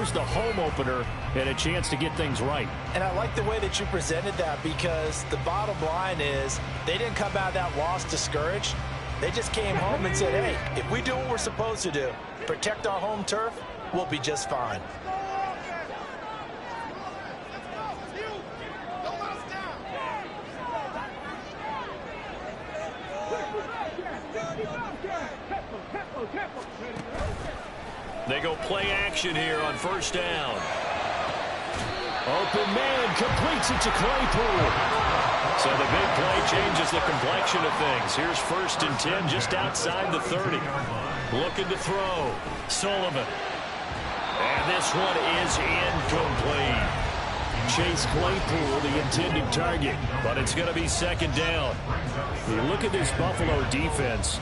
here's the home opener and a chance to get things right. And I like the way that you presented that, because the bottom line is they didn't come out of that loss discouraged. They just came home and said, hey, if we do what we're supposed to do, protect our home turf, we'll be just fine. They go play action here on first down. Open man completes it to Claypool. So the big play changes the complexion of things. Here's 1st and 10 just outside the 30. Looking to throw. Sullivan. And this one is incomplete. Chase Claypool, the intended target, but it's going to be 2nd down. You look at this Buffalo defense.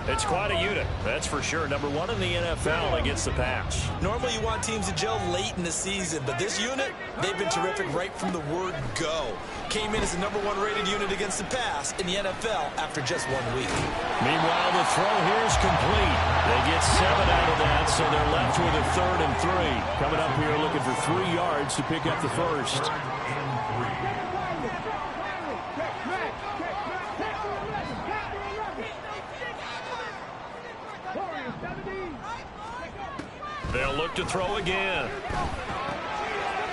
It's quite a unit, that's for sure. Number 1 in the NFL against the pass. Normally you want teams to gel late in the season, but this unit, they've been terrific right from the word go. Came in as the number 1 rated unit against the pass in the NFL after just 1 week. Meanwhile, the throw here is complete. They get 7 out of that, so they're left with a 3rd and 3. Coming up here looking for 3 yards to pick up the first. They'll look to throw again.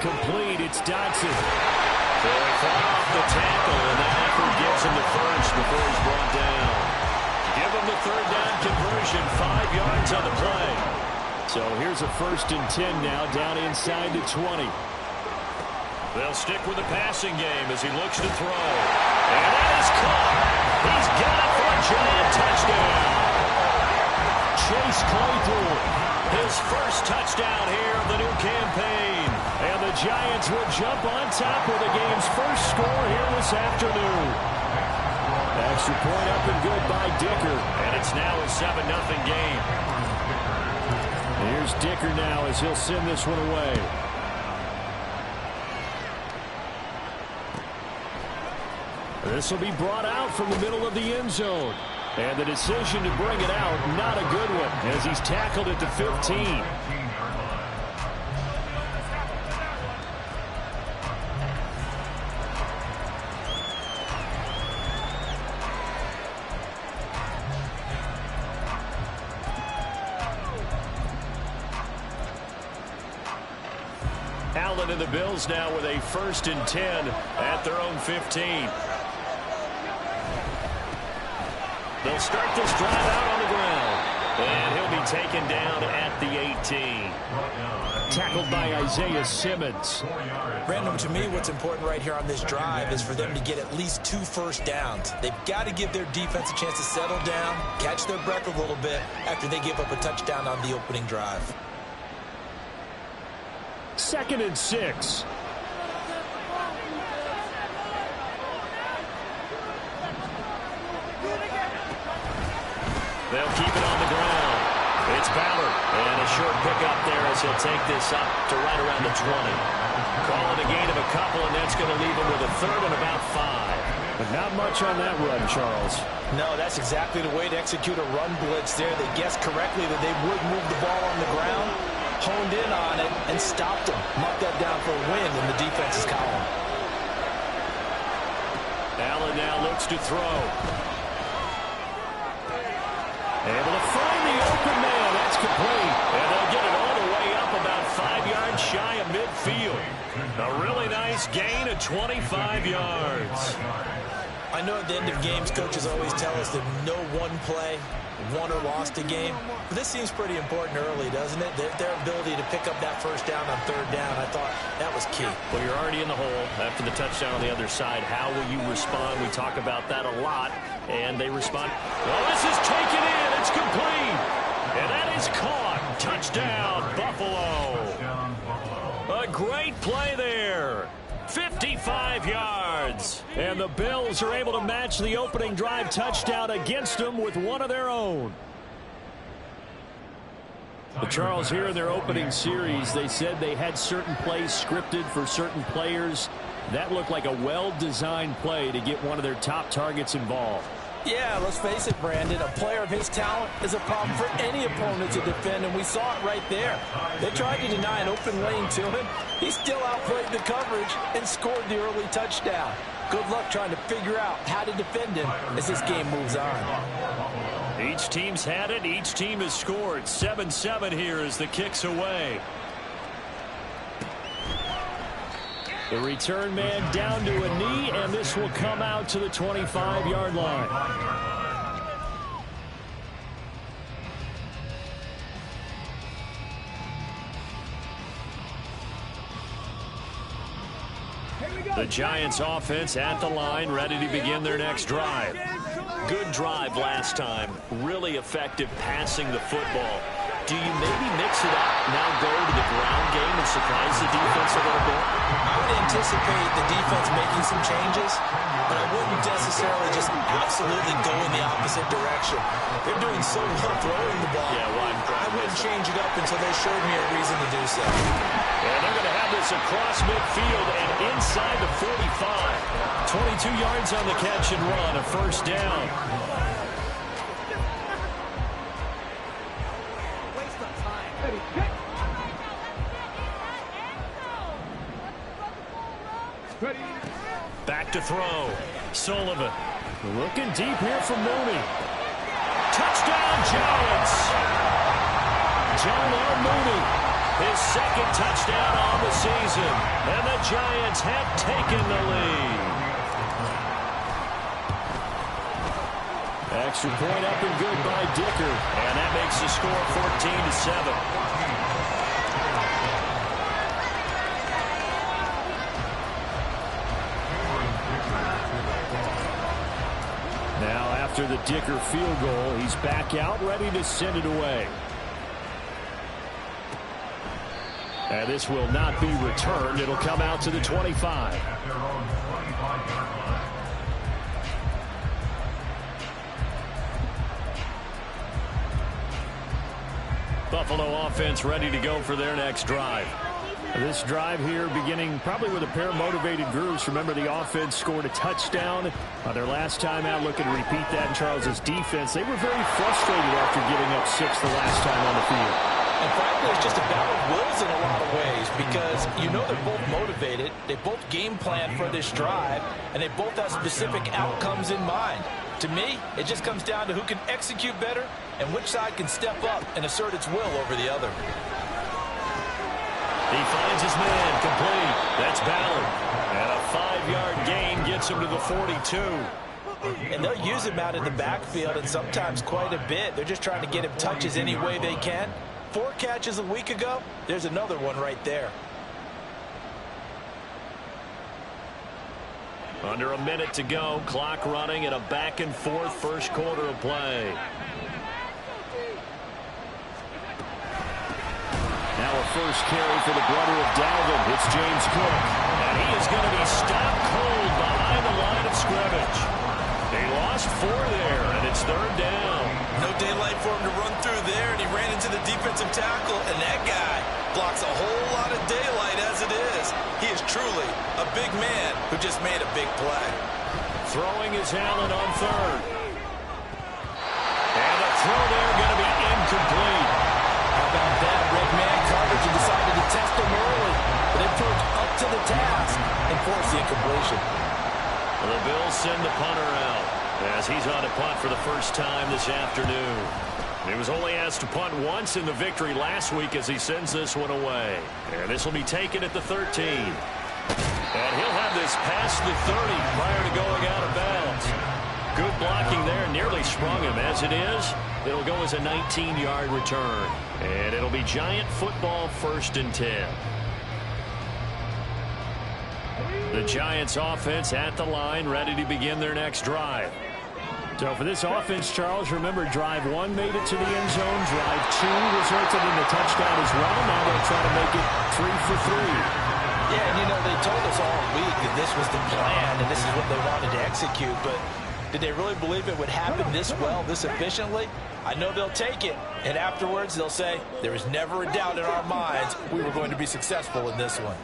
Complete, it's Dodson. So he fought off the tackle, and that effort gives him the first before he's brought down. Give him the 3rd down conversion, 5 yards on the play. So here's a 1st and 10 now, down inside the 20. They'll stick with the passing game as he looks to throw. And that is caught. He's got it for a giant touchdown. Chase Claypool. His first touchdown here of the new campaign. And the Giants will jump on top with the game's first score here this afternoon. Extra point up and good by Dicker. And it's now a 7-0 game. Here's Dicker now as he'll send this one away. This will be brought out from the middle of the end zone. And the decision to bring it out, not a good one, as he's tackled at the 15. Allen and the Bills now with a 1st and 10 at their own 15. They'll start this drive out on the ground. And he'll be taken down at the 18. Tackled by Isaiah Simmons. Brandon, to me, what's important right here on this drive is for them to get at least 2 first downs. They've got to give their defense a chance to settle down, catch their breath a little bit after they give up a touchdown on the opening drive. 2nd and 6. They'll keep it on the ground. It's Ballard. And a short pickup there as he'll take this up to right around the 20. Calling a gain of a couple, and that's going to leave him with a 3rd and about 5. But not much on that run, Charles. No, that's exactly the way to execute a run blitz there. They guessed correctly that they would move the ball on the ground, honed in on it, and stopped them. Marked that down for a win in the defense's column. Allen now looks to throw. Able to find the open man. That's complete. And they'll get it all the way up about 5 yards shy of midfield. A really nice gain of 25 yards. I know at the end of games, coaches always tell us that no one play won or lost a game. But this seems pretty important early, doesn't it? Their ability to pick up that first down on 3rd down, I thought that was key. Well, you're already in the hole after the touchdown on the other side. How will you respond? We talk about that a lot. And they respond. Well, this is taken in. It's complete. And that is caught. Touchdown, Buffalo. A great play there. 55 yards. And the Bills are able to match the opening drive touchdown against them with one of their own. But Charles, here in their opening series, they said they had certain plays scripted for certain players. That looked like a well-designed play to get one of their top targets involved. Yeah, let's face it, Brandon. A player of his talent is a problem for any opponent to defend, and we saw it right there. They tried to deny an open lane to him. He still outplayed the coverage and scored the early touchdown. Good luck trying to figure out how to defend him as this game moves on. Each team's had it. Each team has scored. 7-7 here as the kick's away. The return man down to a knee, and this will come out to the 25-yard line. The Giants offense at the line, ready to begin their next drive. Good drive last time. Really effective passing the football. Do you maybe mix it up, now go to the ground game and surprise the defense a little bit? I would anticipate the defense making some changes, but I wouldn't necessarily just absolutely go in the opposite direction. They're doing so well throwing the ball. Yeah, I wouldn't change it up until they showed me a reason to do so. And they're going to have this across midfield and inside the 45. 22 yards on the catch and run, a first down. Back to throw. Sullivan looking deep here for Mooney. Touchdown, Giants. John L. Mooney, his second touchdown on the season. And the Giants have taken the lead. Extra point up and good by Dicker. And that makes the score 14-7. Now, after the Dicker field goal, he's back out, ready to send it away. And this will not be returned. It'll come out to the 25. Buffalo offense ready to go for their next drive. This drive here beginning probably with a pair of motivated groups. Remember, the offense scored a touchdown on their last time out. Looking to repeat that in Charles's defense. They were very frustrated after giving up 6 the last time on the field. And frankly, it's just a battle of wills in a lot of ways because you know they're both motivated. They both game plan for this drive, and they both have specific outcomes in mind. To me, it just comes down to who can execute better and which side can step up and assert its will over the other. He finds his man, complete. That's Ballard. And a 5-yard gain gets him to the 42. And they'll use him out in the backfield, and sometimes quite a bit. They're just trying to get him touches any way they can. 4 catches a week ago. There's another one right there. Under a minute to go. Clock running and a back-and-forth first quarter of play. Now a first carry for the brother of Dalvin. It's James Cook. And he is going to be stopped cold behind the line of scrimmage. They lost 4 there, and it's third down. No daylight for him to run through there, and he ran into the defensive tackle, and that guy blocks a whole lot of daylight as it is. He is truly a big man who just made a big play. Throwing is Allen on third. And the throw there going to be incomplete. How about that? Red man coverage and decided to test him early, but they proved up to the task and forced the incompletion. The Bills send the punter out as he's on a punt for the first time this afternoon. He was only asked to punt once in the victory last week as he sends this one away. And this will be taken at the 13. And he'll have this past the 30 prior to going out of bounds. Good blocking there, nearly sprung him. As it is, it'll go as a 19-yard return. And it'll be Giant football 1st and 10. The Giants offense at the line, ready to begin their next drive. So for this offense, Charles, remember drive 1 made it to the end zone. Drive 2 resulted in the touchdown as well. Now they'll try to make it 3 for 3. Yeah, and you know, they told us all week that this was the plan and this is what they wanted to execute, but did they really believe it would happen this well, this efficiently? I know they'll take it, and afterwards they'll say, there was never a doubt in our minds we were going to be successful in this one.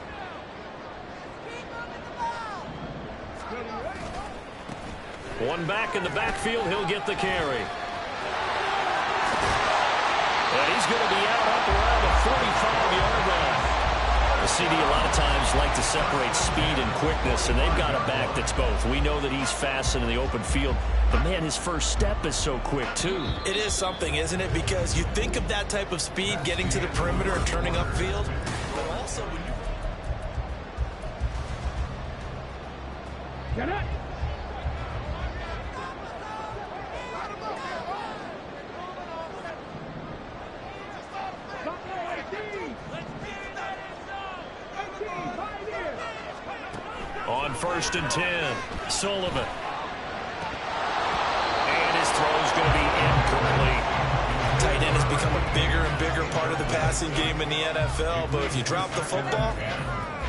One back in the backfield. He'll get the carry. And he's going to be out up around the 45-yard line. The CD a lot of times like to separate speed and quickness, and they've got a back that's both. We know that he's fast in the open field, but, man, his first step is so quick, too. It is something, isn't it? Because you think of that type of speed getting to the perimeter and turning upfield, but also when you... Get it! On 1st and 10, Sullivan. And his throw's going to be incomplete. Tight end has become a bigger and bigger part of the passing game in the NFL, but if you drop the football,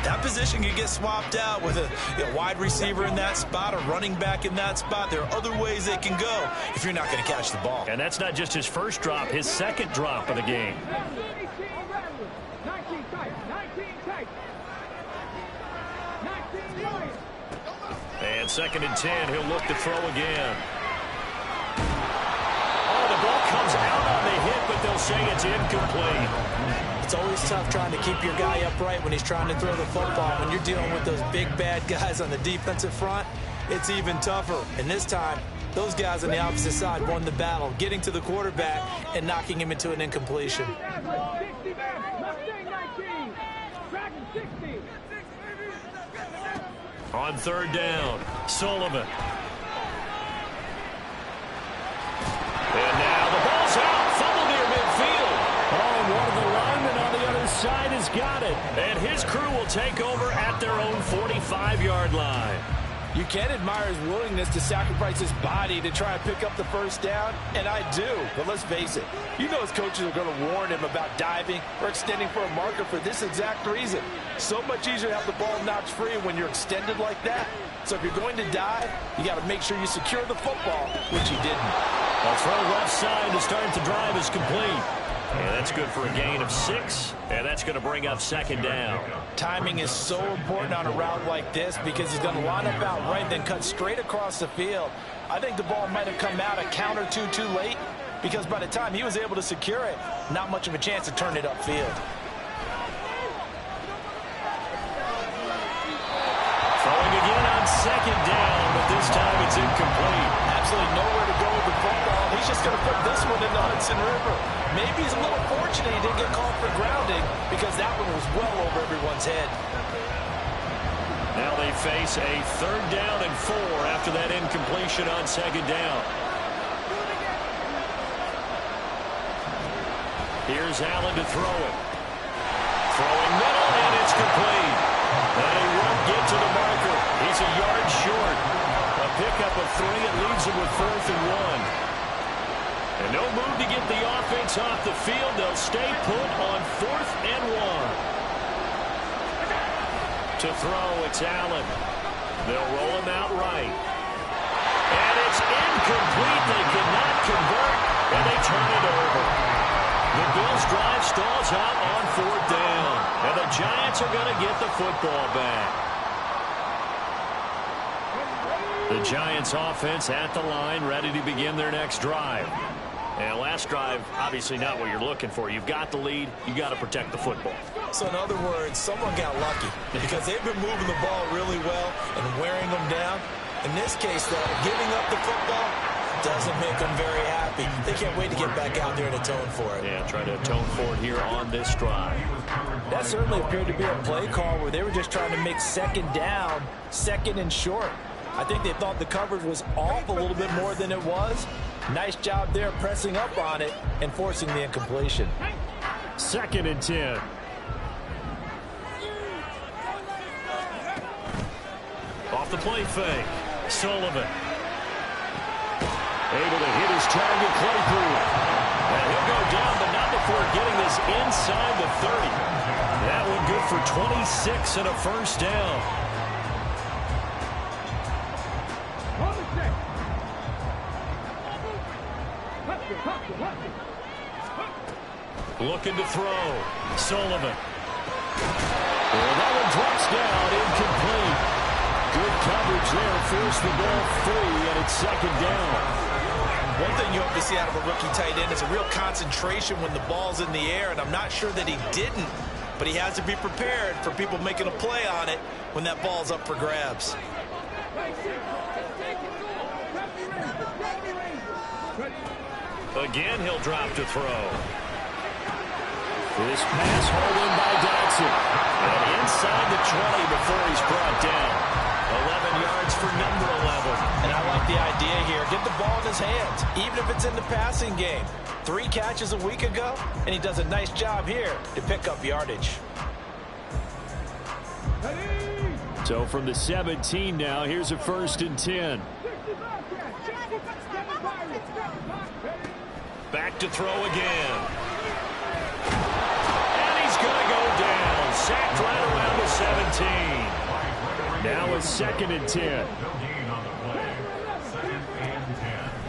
that position can get swapped out with a wide receiver in that spot, a running back in that spot. There are other ways they can go if you're not going to catch the ball. And that's not just his first drop, his second drop of the game. 19 tight. And 2nd and 10, he'll look to throw again. Oh, the ball comes out on the hit, but they'll say it's incomplete. It's always tough trying to keep your guy upright when he's trying to throw the football. When you're dealing with those big, bad guys on the defensive front, it's even tougher. And this time, those guys on the opposite side won the battle, getting to the quarterback and knocking him into an incompletion. On 3rd down, Sullivan. And now the ball's out, fumble near midfield. Oh, and one of the linemen on the other side has got it. And his crew will take over at their own 45-yard line. You can admire his willingness to sacrifice his body to try and pick up the first down, and I do. But let's face it, you know his coaches are going to warn him about diving or extending for a marker for this exact reason. So much easier to have the ball knocked free when you're extended like that. So if you're going to dive, you got to make sure you secure the football, which he didn't. A throw left side to start the drive is complete. And that's good for a gain of 6, and that's going to bring up 2nd down. Timing is so important on a route like this because he's going to line up out right, then cut straight across the field. I think the ball might have come out a count or two too late because by the time he was able to secure it, not much of a chance to turn it upfield. Throwing again on 2nd down, but this time it's incomplete. Absolutely nowhere to go with the football. He's just going to put this one in the Hudson River. Maybe he's a little fortunate he didn't get called for grounding because that one was well over everyone's head. Now they face a 3rd down and 4 after that incompletion on 2nd down. Here's Allen to throw it. Throwing middle, and it's complete. And he won't get to the marker. He's a yard short. A pickup of 3. It leaves him with 4th and 1. And no move to get the offense off the field. They'll stay put on 4th and 1. To throw, it's Allen. They'll roll him out right. And it's incomplete. They cannot convert, and they turn it over. The Bills' drive stalls out on 4th down. And the Giants are going to get the football back. The Giants' offense at the line, ready to begin their next drive. And last drive, obviously not what you're looking for. You've got the lead. You've got to protect the football. So in other words, someone got lucky because they've been moving the ball really well and wearing them down. In this case, though, giving up the football doesn't make them very happy. They can't wait to get back out there and atone for it. Yeah, trying to atone for it here on this drive. That certainly appeared to be a play call where they were just trying to make 2nd down, 2nd and short. I think they thought the coverage was off a little bit more than it was. Nice job there pressing up on it and forcing the incompletion. 2nd and 10. Off the play fake. Sullivan. Able to hit his target, Claypool. And he'll go down, but not before getting this inside the 30. That one good for 26 and a 1st down. Looking to throw. Sullivan. Well, that one drops down, incomplete. Good coverage there force the ball free, and it's second down. One thing you hope to see out of a rookie tight end is a real concentration when the ball's in the air, and I'm not sure that he didn't, but he has to be prepared for people making a play on it when that ball's up for grabs. Again, he'll drop to throw. This pass hauled in by Dodson. And inside the 20 before he's brought down. 11 yards for number 11. And I like the idea here. Get the ball in his hands, even if it's in the passing game. 3 catches a week ago, and he does a nice job here to pick up yardage. So from the 17 now, here's a 1st and 10. Back to throw again. And he's going to go down. Sacked right around the 17. Now a 2nd and 10.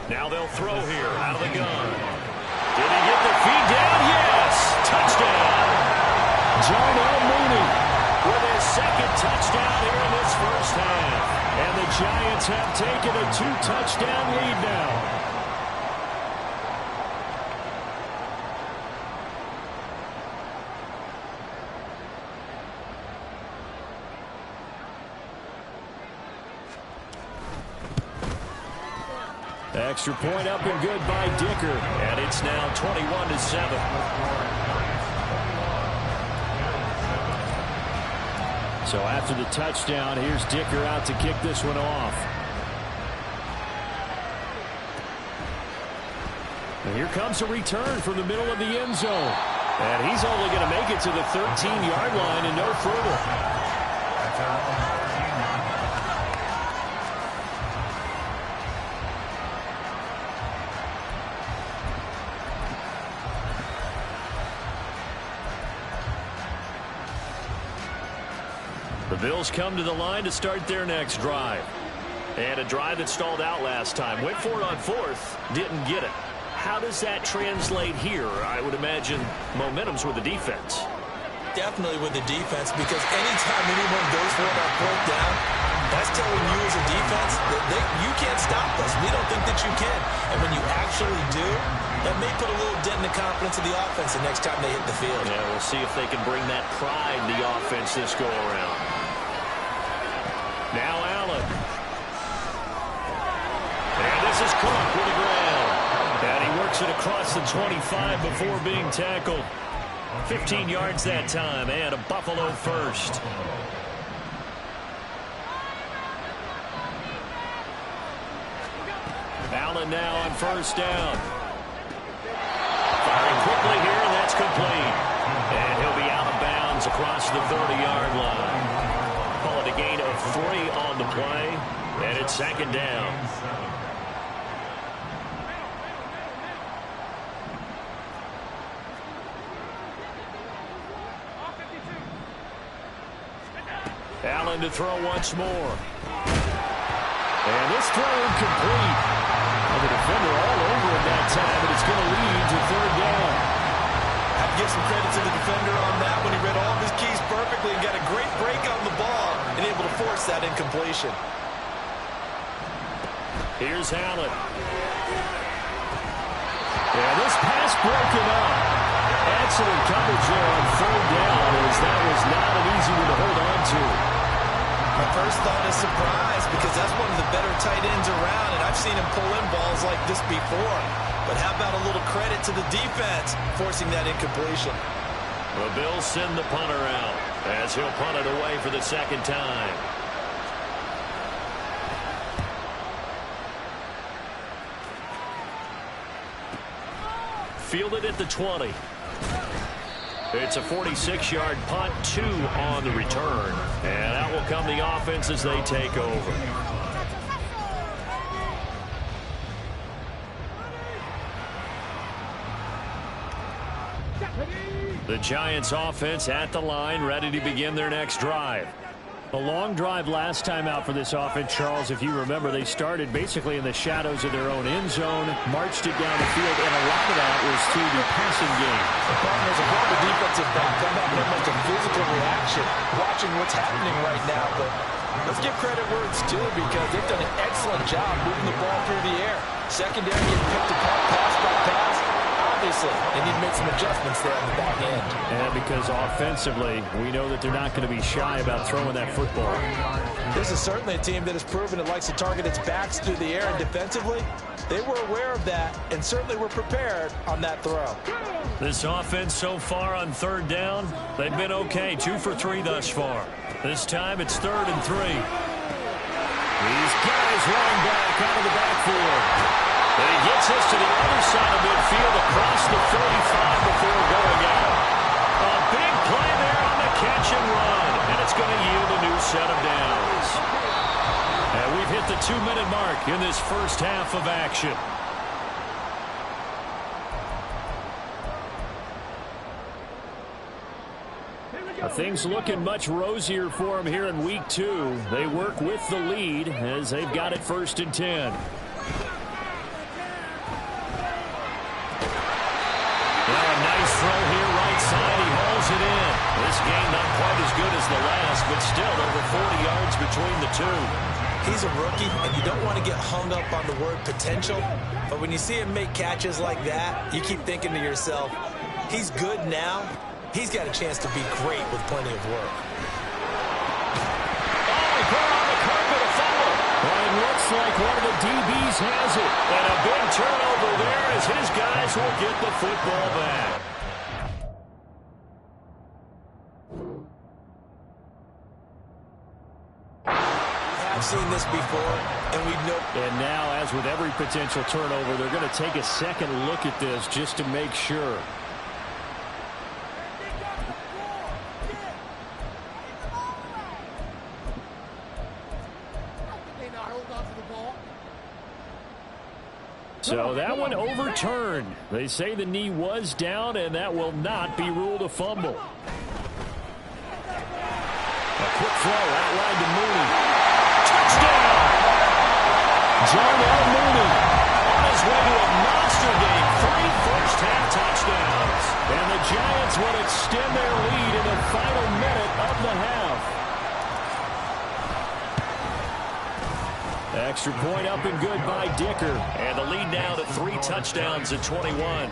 Now they'll throw here out of the gun. Did he get the feed down? Yes. Touchdown. John L. Mooney with his 2nd touchdown here in this first half. And the Giants have taken a 2-touchdown lead now. Extra point up and good by Dicker. And it's now 21-7. So after the touchdown, here's Dicker out to kick this one off. And here comes a return from the middle of the end zone. And he's only going to make it to the 13-yard line and no further. The Bills come to the line to start their next drive. And a drive that stalled out last time. Went for it on 4th, didn't get it. How does that translate here? I would imagine momentum's with the defense. Definitely with the defense, because anytime anyone goes for it on 4th down, that's telling you as a defense that you can't stop us. We don't think that you can. And when you actually do, that may put a little dent in the confidence of the offense the next time they hit the field. Yeah, we'll see if they can bring that pride in the offense this go around. Now Allen. And this is Cook with the ground. And he works it across the 25 before being tackled. 15 yards that time, and a Buffalo first. Allen now on 1st down. Firing quickly here, and that's complete. And he'll be out of bounds across the 30-yard line. Call it a gain of 3 on the play, and it's 2nd down. Allen to throw once more. And this throw incomplete. And the defender all over him that time, but it's going to lead to 3rd down. I have to give some credit to the defender on that when he read all of his keys perfectly and got a great break on the ball and able to force that incompletion. Here's Allen. And this pass broken up. Excellent coverage there on 3rd down, as that was not an easy one to hold on to. My first thought is surprise, because that's one of the better tight ends around, and I've seen him pull in balls like this before. But how about a little credit to the defense forcing that incompletion? The Bills send the punter out as he'll punt it away for the 2nd time. Fielded at the 20. It's a 46-yard punt, 2 on the return. And out will come the offense as they take over. The Giants offense at the line, ready to begin their next drive. A long drive last time out for this offense, Charles. If you remember, they started basically in the shadows of their own end zone, marched it down the field, and a lot of that was through the passing game. The problem is, above the defensive back, they're not much of physical reaction, watching what's happening right now, but Let's give credit where it's due because they've done an excellent job moving the ball through the air. Secondary getting picked apart pass by pass. Obviously, they need to make some adjustments there on the back end. And because offensively, we know that they're not going to be shy about throwing that football. This is certainly a team that has proven it likes to target its backs through the air, and defensively, they were aware of that and certainly were prepared on that throw. This offense so far on third down, they've been okay. 2 for 3 thus far. This time it's 3rd and 3. These guys running back out of the backfield. And he gets this to the other side of midfield across the 35 before going out. A big play there on the catch and run. And it's going to yield a new set of downs. And we've hit the 2-minute mark in this first half of action. Things looking much rosier for them here in week 2. They work with the lead as they've got it 1st and 10. Nice throw here right side. He hauls it in. This game not quite as good as the last, but still over 40 yards between the two. He's a rookie, and you don't want to get hung up on the word potential. But when you see him make catches like that, you keep thinking to yourself, he's good now. He's got a chance to be great with plenty of work. Oh, he put on the carpet a fumble. Well, it looks like one of the DBs has it. And a big turnover there as his guys will get the football back. I've seen this before, and we know. And now, as with every potential turnover, they're going to take a second look at this just to make sure. So that one overturned. They say the knee was down, and that will not be ruled a fumble. A quick throw outlined to Mooney. Touchdown! John L. Mooney on his way to a monster game. 3 first-half touchdowns. And the Giants will extend their lead in the final minute of the half. Extra point up and good by Dicker. And the lead now to 3 touchdowns at 21.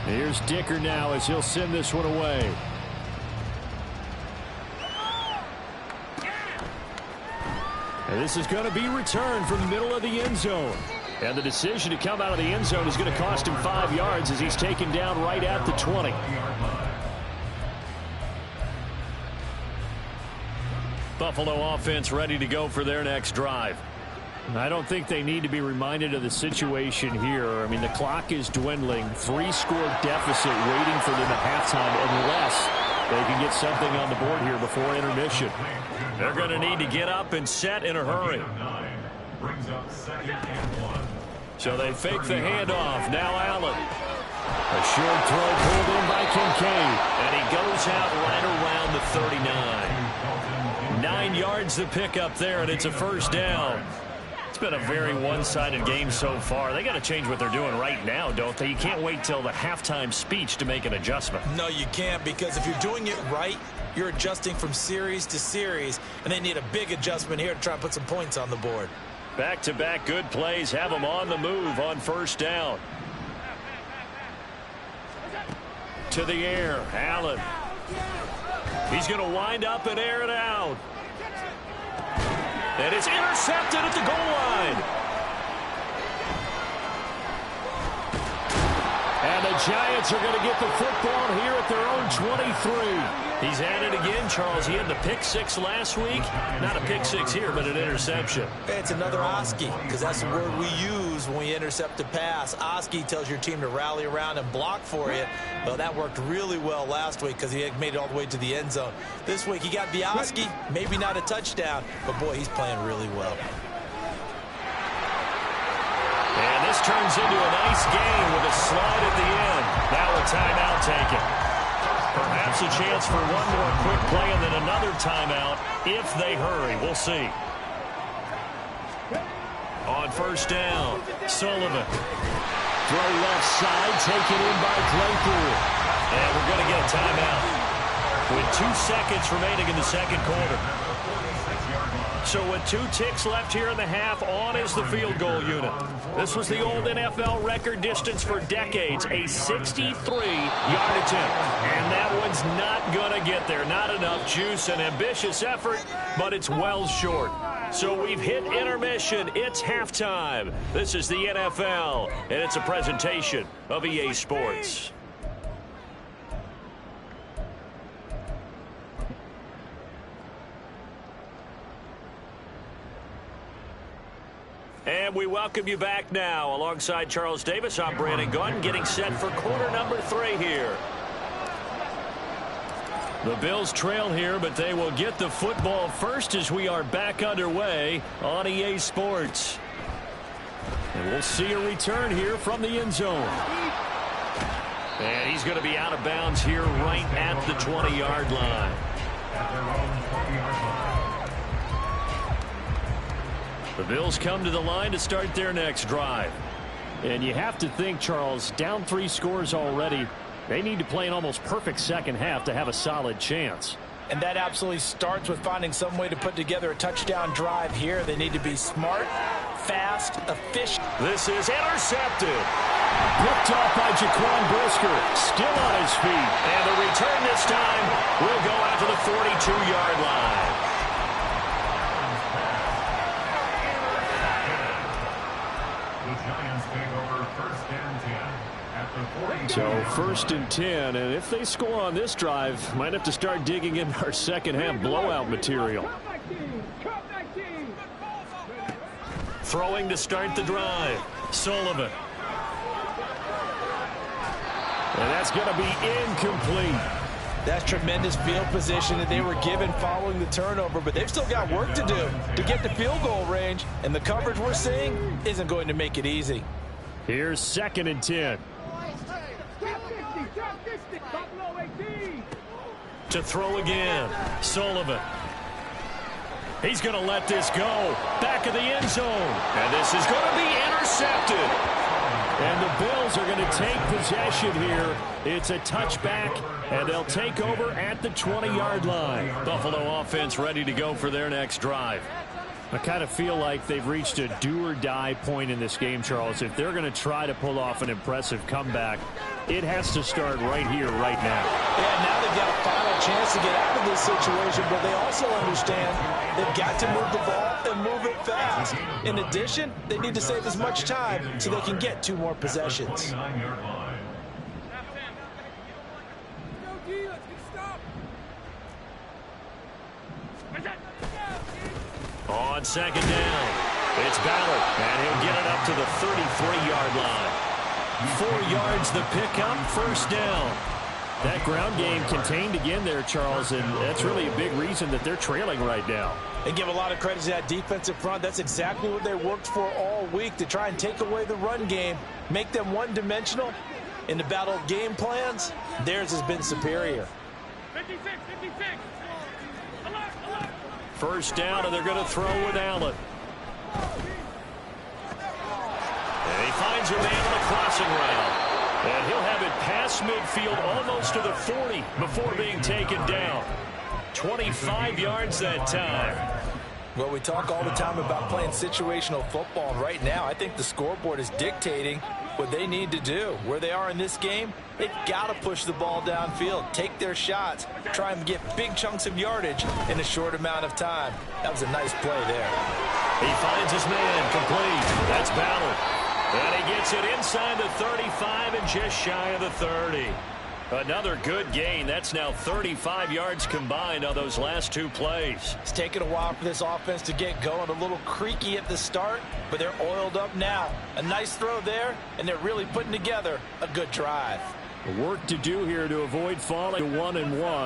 Here's Dicker now as he'll send this one away. And this is going to be returned from the middle of the end zone. And the decision to come out of the end zone is going to cost him 5 yards as he's taken down right at the 20. Buffalo offense ready to go for their next drive. I don't think they need to be reminded of the situation here. I mean, the clock is dwindling. 3-score deficit waiting for them at halftime unless they can get something on the board here before intermission. They're going to need to get up and set in a hurry. So they fake the handoff. Now Allen. A short throw pulled in by Kincaid. And he goes out right around the 39. 9 yards to pick up there, and it's a first down. It's been a very one-sided game so far. They got to change what they're doing right now, don't they? You can't wait till the halftime speech to make an adjustment. No, you can't, because if you're doing it right, you're adjusting from series to series, and they need a big adjustment here to try and put some points on the board. Back-to-back good plays have them on the move on first down. To the air, Allen. He's going to wind up and air it out. And it's intercepted at the goal line. And the Giants are going to get the football here at their own 23. He's at it again, Charles. He had the pick 6 last week. Not a pick 6 here, but an interception. It's another Oski, because that's the word we use when we intercept a pass. Oski tells your team to rally around and block for you. Well, that worked really well last week because he had made it all the way to the end zone. This week he got the Oski, maybe not a touchdown, but boy, he's playing really well. And this turns into a nice game with a slide at the end. Now a timeout taken. Perhaps a chance for one more quick play and then another timeout if they hurry. We'll see. On first down, Sullivan. Throw left side, taken in by Claypool. And we're going to get a timeout with 2 seconds remaining in the second quarter. So with 2 ticks left here in the half, on is the field goal unit. This was the old NFL record distance for decades, a 63-yard attempt. And that one's not going to get there. Not enough juice, an ambitious effort, but it's well short. So we've hit intermission. It's halftime. This is the NFL, and it's a presentation of EA Sports. And we welcome you back now. Alongside Charles Davis, I'm Brandon Gunn, getting set for quarter number 3 here. The Bills trail here, but they will get the football first as we are back underway on EA Sports. And we'll see a return here from the end zone. And he's going to be out of bounds here right at the 20-yard line. The Bills come to the line to start their next drive. And you have to think, Charles, down 3 scores already. They need to play an almost perfect second half to have a solid chance. And that absolutely starts with finding some way to put together a touchdown drive here. They need to be smart, fast, efficient. This is intercepted. Picked off by Jaquan Brisker. Still on his feet. And the return this time will go out to the 42-yard line. So 1st and 10, and if they score on this drive, might have to start digging in our second half blowout material. Throwing to start the drive, Sullivan. And that's going to be incomplete. That's tremendous field position that they were given following the turnover, but they've still got work to do to get to field goal range, and the coverage we're seeing isn't going to make it easy. Here's 2nd and 10. To throw again, Sullivan. He's going to let this go. Back of the end zone. And this is going to be intercepted. And the Bills are going to take possession here. It's a touchback, and they'll take over at the 20-yard line. Buffalo offense ready to go for their next drive. I kind of feel like they've reached a do-or-die point in this game, Charles. If they're going to try to pull off an impressive comeback, it has to start right here, right now. Yeah, now they've got a final chance to get out of this situation, but they also understand they've got to move the ball and move it fast. In addition, they need to save as much time so they can get 2 more possessions. On 2nd down, it's Ballard, and he'll get it up to the 33-yard line. 4 yards the pickup, 1st down. That ground game contained again there, Charles, and that's really a big reason that they're trailing right now. They give a lot of credit to that defensive front. That's exactly what they worked for all week, to try and take away the run game, make them one-dimensional. In the battle of game plans, theirs has been superior. 56. 1st down, and they're going to throw with Allen. And he finds a man on the crossing route. And he'll have it past midfield almost to the 40 before being taken down. 25 yards that time. Well, we talk all the time about playing situational football, and right now I think the scoreboard is dictating what they need to do. Where they are in this game, they've got to push the ball downfield, take their shots, try and get big chunks of yardage in a short amount of time. That was a nice play there. He finds his man complete. That's Ballard. And he gets it inside the 35 and just shy of the 30. Another good gain. That's now 35 yards combined on those last 2 plays. It's taken a while for this offense to get going. A little creaky at the start, but they're oiled up now. A nice throw there, and they're really putting together a good drive. Work to do here to avoid falling to 1-1.